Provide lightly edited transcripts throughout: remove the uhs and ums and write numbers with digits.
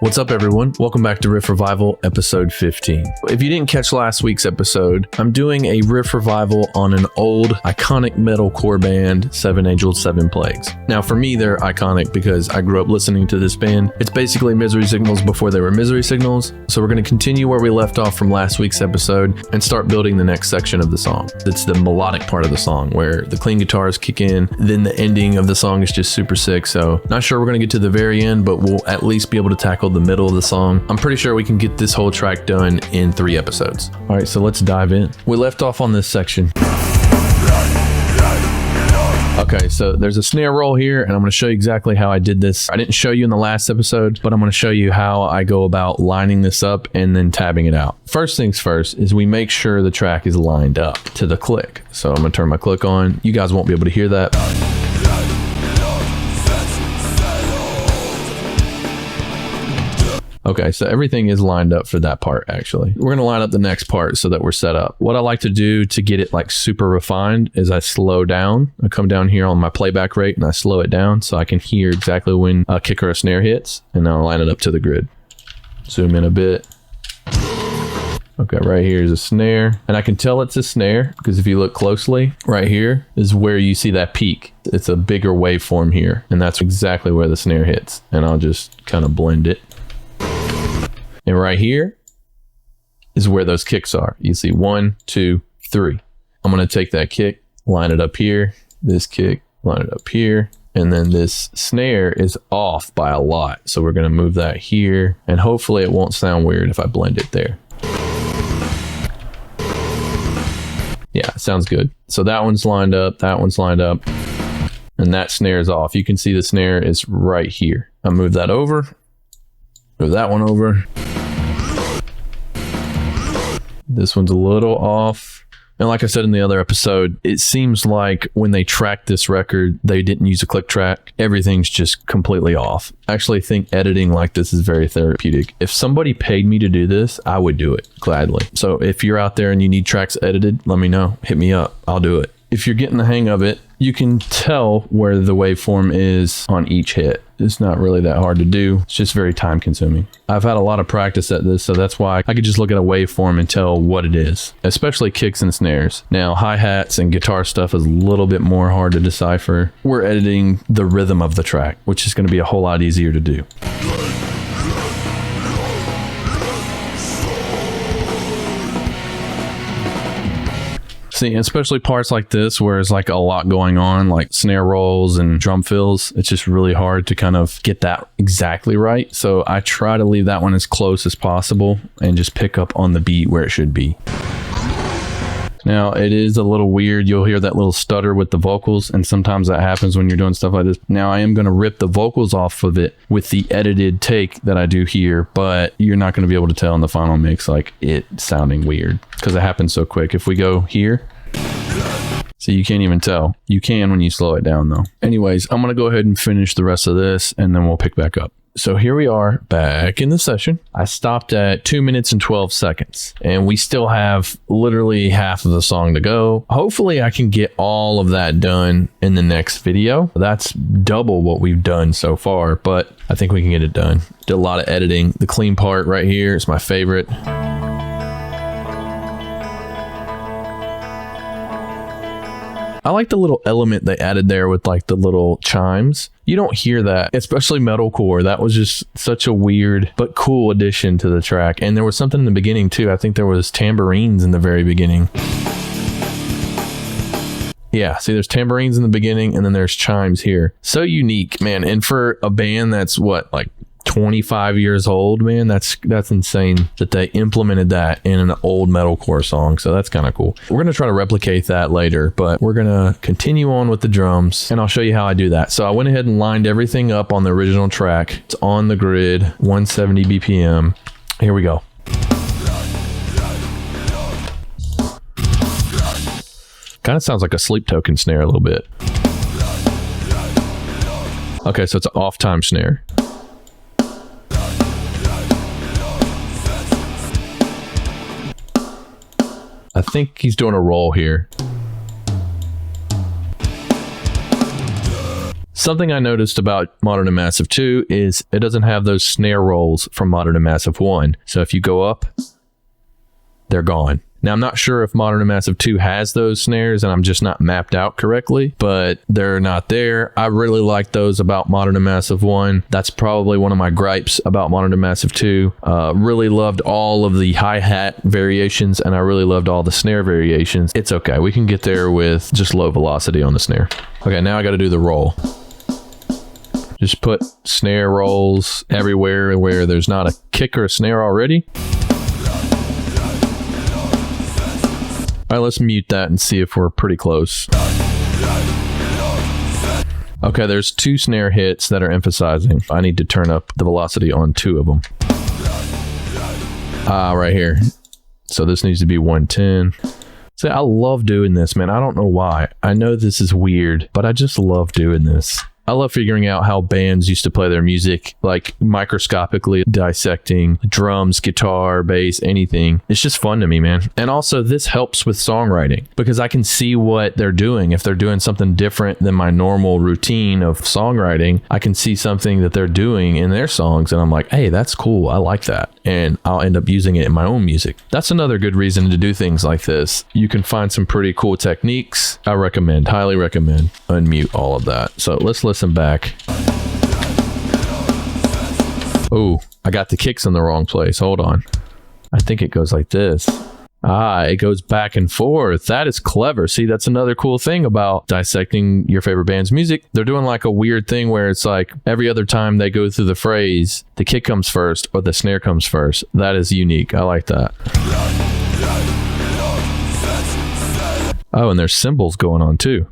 What's up, everyone? Welcome back to Riff Revival, episode 15. If you didn't catch last week's episode, I'm doing a Riff Revival on an old, iconic metalcore band, 7 Age-Old 7 Plagues. Now, for me, they're iconic because I grew up listening to this band. It's basically Misery Signals before they were Misery Signals. So we're going to continue where we left off from last week's episode and start building the next section of the song. It's the melodic part of the song where the clean guitars kick in, then the ending of the song is just super sick. So not sure we're going to get to the very end, but we'll at least be able to tackle the middle of the song. I'm pretty sure we can get this whole track done in 3 episodes. All right, so let's dive in. We left off on this section. Okay, so there's a snare roll here, and I'm going to show you exactly how I did this. I didn't show you in the last episode, but I'm going to show you how I go about lining this up and then tabbing it out. First things first is we make sure the track is lined up to the click. So I'm going to turn my click on. You guys won't be able to hear that. Okay, so everything is lined up for that part, actually. We're going to line up the next part so that we're set up. What I like to do to get it like super refined is I slow down. I come down here on my playback rate and I slow it down so I can hear exactly when a kick or a snare hits, and then I'll line it up to the grid. Zoom in a bit. Okay, right here is a snare, and I can tell it's a snare because if you look closely, right here is where you see that peak. It's a bigger waveform here, and that's exactly where the snare hits. And I'll just kind of blend it. And right here is where those kicks are. You see 1, 2, 3. I'm going to take that kick, line it up here, this kick, line it up here, and then this snare is off by a lot. So we're going to move that here, and hopefully it won't sound weird if I blend it there. Yeah, sounds good. So that one's lined up, that one's lined up, and that snare is off. You can see the snare is right here. I'll move that over, move that one over. This one's a little off. And like I said in the other episode, it seems like when they tracked this record, they didn't use a click track. Everything's just completely off. I actually think editing like this is very therapeutic. If somebody paid me to do this, I would do it gladly. So if you're out there and you need tracks edited, let me know. Hit me up. I'll do it. If you're getting the hang of it, you can tell where the waveform is on each hit. It's not really that hard to do. It's just very time consuming. I've had a lot of practice at this, so that's why I could just look at a waveform and tell what it is, especially kicks and snares. Now, hi-hats and guitar stuff is a little bit more hard to decipher. We're editing the rhythm of the track, which is going to be a whole lot easier to do. See, especially parts like this where it's like a lot going on, like snare rolls and drum fills, it's just really hard to kind of get that exactly right. So I try to leave that one as close as possible and just pick up on the beat where it should be. Now, it is a little weird. You'll hear that little stutter with the vocals, and sometimes that happens when you're doing stuff like this. Now, I am going to rip the vocals off of it with the edited take that I do here, but you're not going to be able to tell in the final mix like it sounding weird because it happens so quick. If we go here, so you can't even tell. You can when you slow it down though. Anyways, I'm going to go ahead and finish the rest of this and then we'll pick back up. So here we are back in the session. I stopped at 2 minutes and 12 seconds and we still have literally half of the song to go. Hopefully I can get all of that done in the next video. That's double what we've done so far, but I think we can get it done. Did a lot of editing. The clean part right here is my favorite. I like the little element they added there with like the little chimes. You don't hear that, especially metalcore. That was just such a weird but cool addition to the track. And there was something in the beginning too. I think there was tambourines in the very beginning. Yeah, see there's tambourines in the beginning and then there's chimes here. So unique, man. And for a band that's what, like 25 years old, man, that's insane that they implemented that in an old metalcore song. So that's kind of cool. We're going to try to replicate that later, but we're going to continue on with the drums and I'll show you how I do that. So I went ahead and lined everything up on the original track. It's on the grid, 170 BPM. Here we go. Kind of sounds like a sleep token snare a little bit. Okay, so it's an off time snare. I think he's doing a roll here. Something I noticed about Modern and Massive 2 is it doesn't have those snare rolls from Modern and Massive 1. So if you go up, they're gone. Now, I'm not sure if Modern and Massive 2 has those snares and I'm just not mapped out correctly, but they're not there. I really like those about Modern and Massive 1. That's probably one of my gripes about Modern and Massive 2. Really loved all of the hi-hat variations, and I really loved all the snare variations. It's okay. We can get there with just low velocity on the snare. Okay, now I got to do the roll. Just put snare rolls everywhere where there's not a kick or a snare already. All right, let's mute that and see if we're pretty close. Okay, there's 2 snare hits that are emphasizing. I need to turn up the velocity on 2 of them. Right here. So this needs to be 110. See, I love doing this, man. I don't know why. I know this is weird, but I just love doing this. I love figuring out how bands used to play their music, like microscopically dissecting drums, guitar, bass, anything. It's just fun to me, man. And also this helps with songwriting because I can see what they're doing. If they're doing something different than my normal routine of songwriting, I can see something that they're doing in their songs and I'm like, hey, that's cool. I like that. And I'll end up using it in my own music. That's another good reason to do things like this. You can find some pretty cool techniques. I recommend, highly recommend, unmute all of that. So let's listen back. Oh, I got the kicks in the wrong place. Hold on. I think it goes like this. It goes back and forth. That is clever. See, that's another cool thing about dissecting your favorite band's music. They're doing like a weird thing where it's like every other time they go through the phrase, the kick comes first or the snare comes first. That is unique. I like that. Oh, and there's cymbals going on too.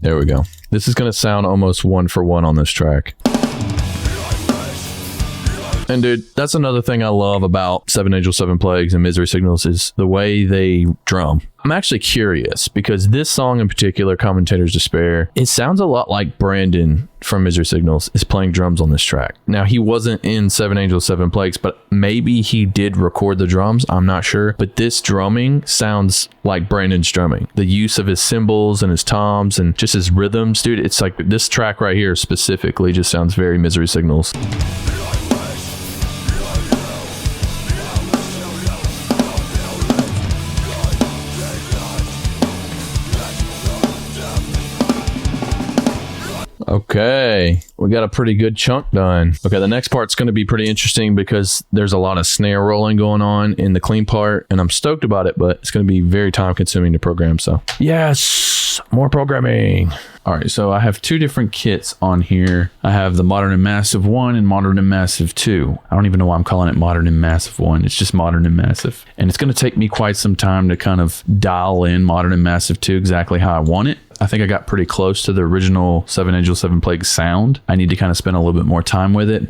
There we go. This is going to sound almost 1-for-1 on this track. And dude, that's another thing I love about Seven Angels, Seven Plagues and Misery Signals is the way they drum. I'm actually curious because this song in particular, Commentator's Despair, it sounds a lot like Brandon from Misery Signals is playing drums on this track. Now, he wasn't in Seven Angels, Seven Plagues, but maybe he did record the drums. I'm not sure. But this drumming sounds like Brandon's drumming. The use of his cymbals and his toms and just his rhythms, dude, it's like this track right here specifically just sounds very Misery Signals. Okay, we got a pretty good chunk done. Okay, the next part's going to be pretty interesting because there's a lot of snare rolling going on in the clean part, and I'm stoked about it, but it's going to be very time consuming to program, so yes, more programming. All right, so I have 2 different kits on here. I have the Modern and Massive 1 and Modern and Massive 2. I don't even know why I'm calling it Modern and Massive 1. It's just Modern and Massive. And it's going to take me quite some time to kind of dial in Modern and Massive 2 exactly how I want it. I think I got pretty close to the original Seven Angels, Seven Plagues sound. I need to kind of spend a little bit more time with it.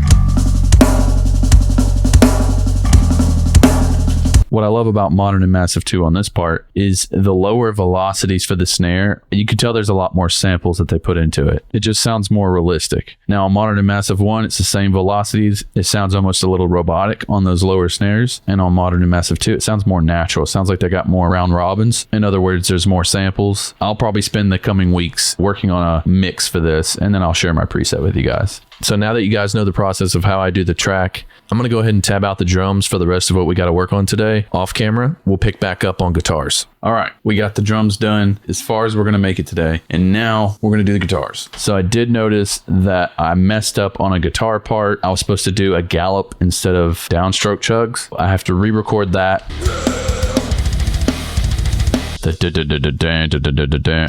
What I love about Modern and Massive 2 on this part is the lower velocities for the snare. You can tell there's a lot more samples that they put into it. It just sounds more realistic. Now on Modern and Massive 1, it's the same velocities. It sounds almost a little robotic on those lower snares. And on Modern and Massive 2, it sounds more natural. It sounds like they got more round robins. In other words, there's more samples. I'll probably spend the coming weeks working on a mix for this, and then I'll share my preset with you guys. So now that you guys know the process of how I do the track, I'm going to go ahead and tab out the drums for the rest of what we got to work on today. Off camera, we'll pick back up on guitars. All right, we got the drums done as far as we're going to make it today. And now we're going to do the guitars. So I did notice that I messed up on a guitar part. I was supposed to do a gallop instead of downstroke chugs. I have to re-record that.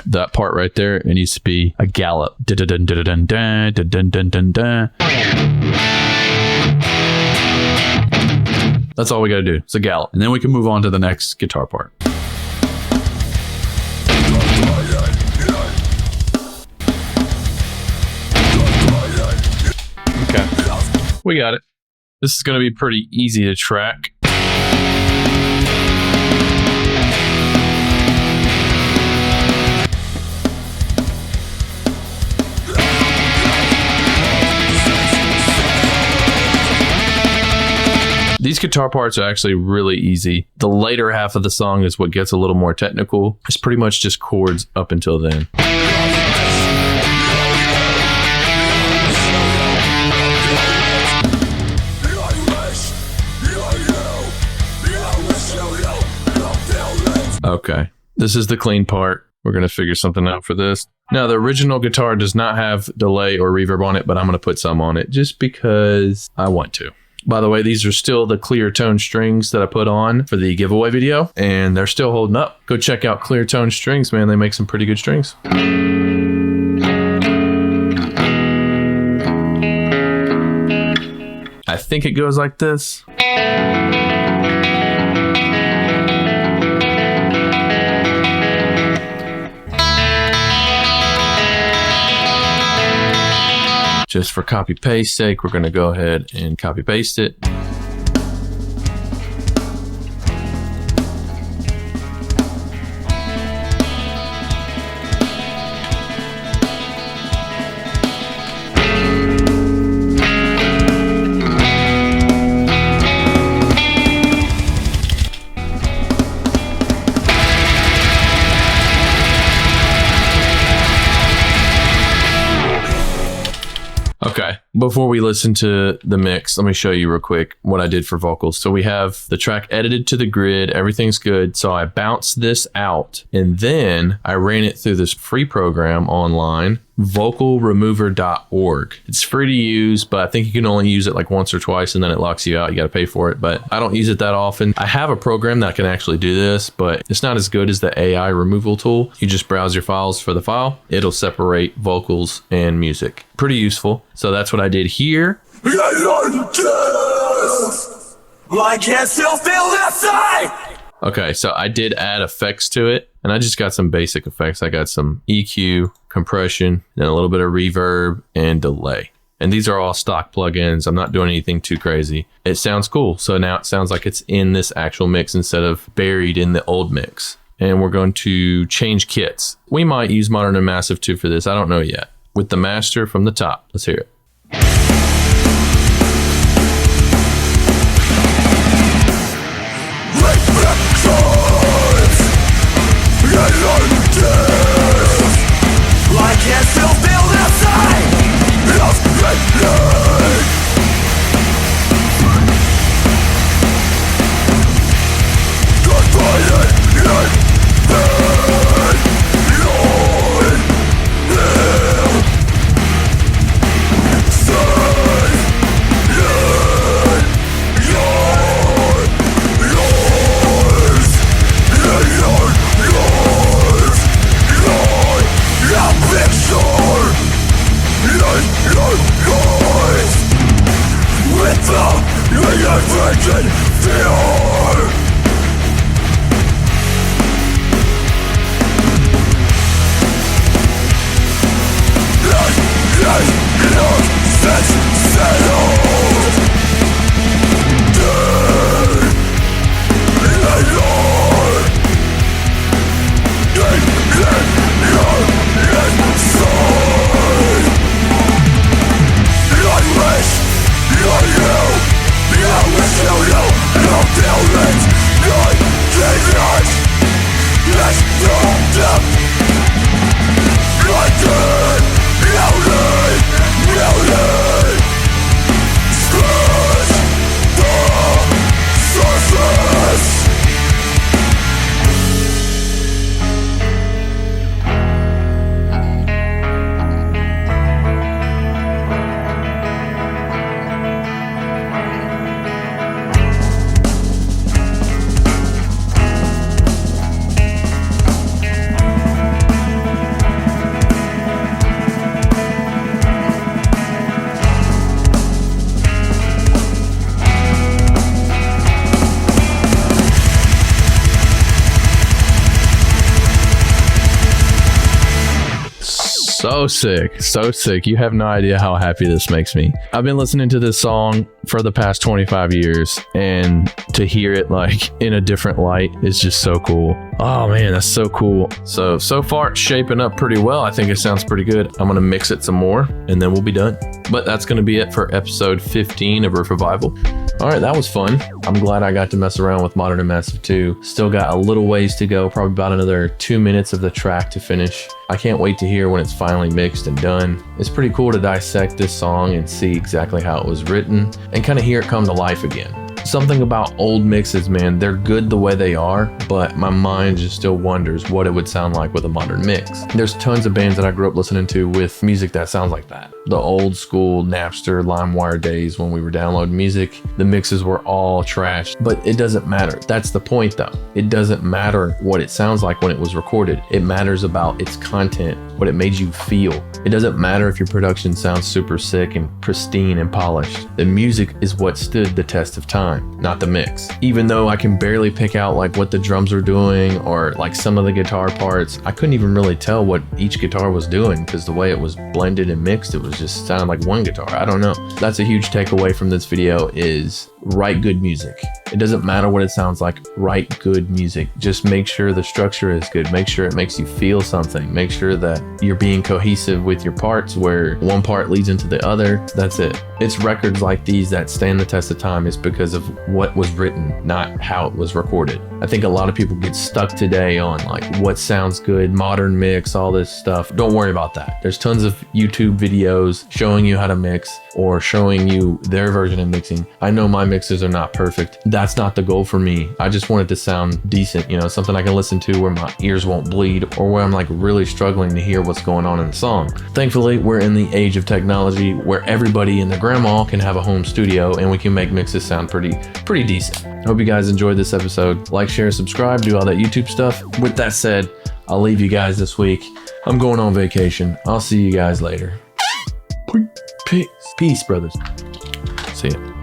That part right there, it needs to be a gallop. That's all we got to do. It's a gallop. And then we can move on to the next guitar part. Okay. We got it. This is going to be pretty easy to track. These guitar parts are actually really easy. The later half of the song is what gets a little more technical. It's pretty much just chords up until then. Okay, this is the clean part. We're going to figure something out for this. Now, the original guitar does not have delay or reverb on it, but I'm going to put some on it just because I want to. By the way, these are still the clear tone strings that I put on for the giveaway video, and they're still holding up. Go check out Clear Tone Strings, man. They make some pretty good strings. I think it goes like this. Just for copy paste sake, we're going to go ahead and copy paste it. Okay, before we listen to the mix, let me show you real quick what I did for vocals. So we have the track edited to the grid, everything's good. So I bounced this out and then I ran it through this free program online, vocalremover.org. It's free to use, but I think you can only use it like once or twice and then it locks you out. You got to pay for it, but I don't use it that often. I have a program that can actually do this, but it's not as good as the AI removal tool. You just browse your files for the file. It'll separate vocals and music. Pretty useful. So that's what I did here. Okay, so I did add effects to it, and I just got some basic effects. I got some EQ, compression, and a little bit of reverb and delay. And these are all stock plugins. I'm not doing anything too crazy. It sounds cool. So now it sounds like it's in this actual mix instead of buried in the old mix. And we're going to change kits. We might use Modern and Massive 2 for this. I don't know yet. With the master from the top. Let's hear it. So sick, so sick. You have no idea how happy this makes me. I've been listening to this song for the past 25 years, and to hear it like in a different light is just so cool. Oh man, that's so cool. So far it's shaping up pretty well. I think it sounds pretty good. I'm gonna mix it some more and then we'll be done. But that's gonna be it for episode 15 of Riff Revival. All right, that was fun. I'm glad I got to mess around with Modern and Massive 2. Still got a little ways to go, probably about another 2 minutes of the track to finish. I can't wait to hear when it's finally mixed and done. It's pretty cool to dissect this song and see exactly how it was written and kind of hear it come to life again. Something about old mixes, man, they're good the way they are, but my mind just still wonders what it would sound like with a modern mix. There's tons of bands that I grew up listening to with music that sounds like that. The old school Napster, LimeWire days when we were downloading music, the mixes were all trash, but it doesn't matter. That's the point though. It doesn't matter what it sounds like when it was recorded. It matters about its content, what it made you feel. It doesn't matter if your production sounds super sick and pristine and polished. The music is what stood the test of time, not the mix. Even though I can barely pick out like what the drums were doing or like some of the guitar parts, I couldn't even really tell what each guitar was doing because the way it was blended and mixed, it was just sounded like one guitar. I don't know. That's a huge takeaway from this video is write good music. It doesn't matter what it sounds like, write good music. Just make sure the structure is good. Make sure it makes you feel something. Make sure that you're being cohesive with your parts where one part leads into the other. That's it. It's records like these that stand the test of time is because of what was written, not how it was recorded. I think a lot of people get stuck today on like what sounds good, modern mix, all this stuff. Don't worry about that. There's tons of YouTube videos showing you how to mix or showing you their version of mixing. I know my mixes are not perfect. That's not the goal for me. I just want it to sound decent, you know, something I can listen to where my ears won't bleed or where I'm like really struggling to hear what's going on in the song. Thankfully, we're in the age of technology where everybody and their grandma can have a home studio and we can make mixes sound pretty decent. I hope you guys enjoyed this episode. Like, share, subscribe, do all that YouTube stuff. With that said, I'll leave you guys this week. I'm going on vacation. I'll see you guys later. Peace, brothers. See ya.